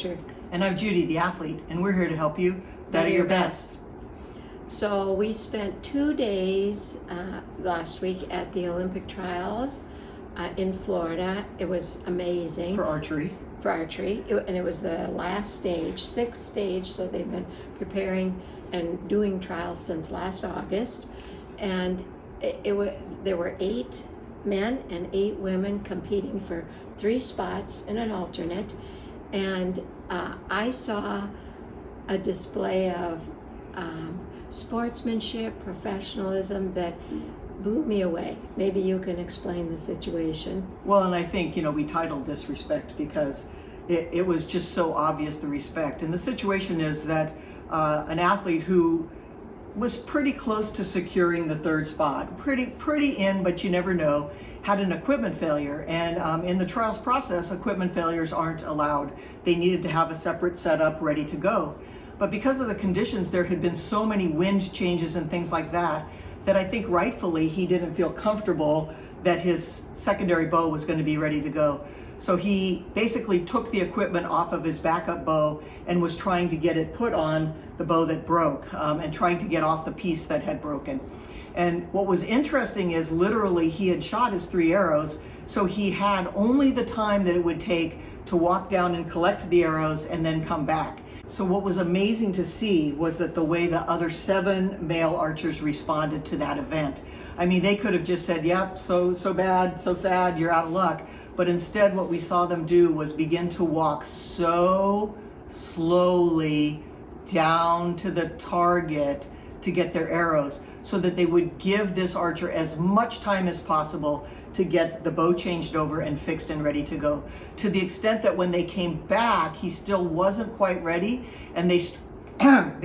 archer. And I'm Judy, the athlete, and we're here to help you better your best. So we spent 2 days last week at the Olympic trials in Florida. It was amazing. For archery. For archery. And it was the last stage, 6th stage, so they've been preparing and doing trials since last August. And there were 8 men and 8 women competing for 3 spots in an alternate. And I saw a display of sportsmanship, professionalism that blew me away. Maybe you can explain the situation. Well, and I think, we titled this Respect because it was just so obvious, the respect. And the situation is that an athlete who was pretty close to securing the 3rd spot, pretty in, but you never know, had an equipment failure. And in the trials process, equipment failures aren't allowed. They needed to have a separate setup ready to go. But because of the conditions, there had been so many wind changes and things like that, that I think rightfully he didn't feel comfortable that his secondary bow was going to be ready to go. So he basically took the equipment off of his backup bow and was trying to get it put on the bow that broke, and trying to get off the piece that had broken. And what was interesting is literally he had shot his 3 arrows, so he had only the time that it would take to walk down and collect the arrows and then come back. So what was amazing to see was that the way the other 7 male archers responded to that event. I mean, they could have just said, yep, so bad, so sad, you're out of luck. But instead what we saw them do was begin to walk so slowly down to the target to get their arrows, so that they would give this archer as much time as possible to get the bow changed over and fixed and ready to go. To the extent that when they came back, he still wasn't quite ready, and they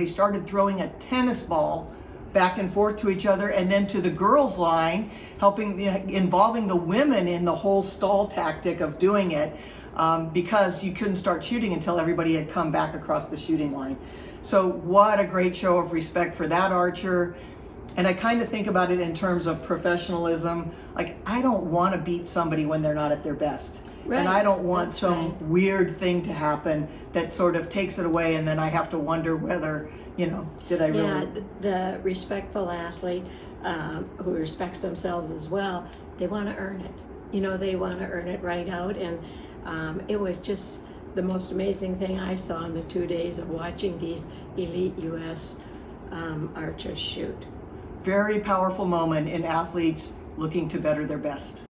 started throwing a tennis ball back and forth to each other, and then to the girls' line, involving the women in the whole stall tactic of doing it, because you couldn't start shooting until everybody had come back across the shooting line. So what a great show of respect for that archer. And I kind of think about it in terms of professionalism. Like, I don't want to beat somebody when they're not at their best. Right. And I don't want That's some right. weird thing to happen that sort of takes it away, and then I have to wonder whether, did I really? Yeah, the respectful athlete who respects themselves as well, they want to earn it. They want to earn it right out. And it was just the most amazing thing I saw in the 2 days of watching these elite U.S. archers shoot. Very powerful moment in athletes looking to better their best.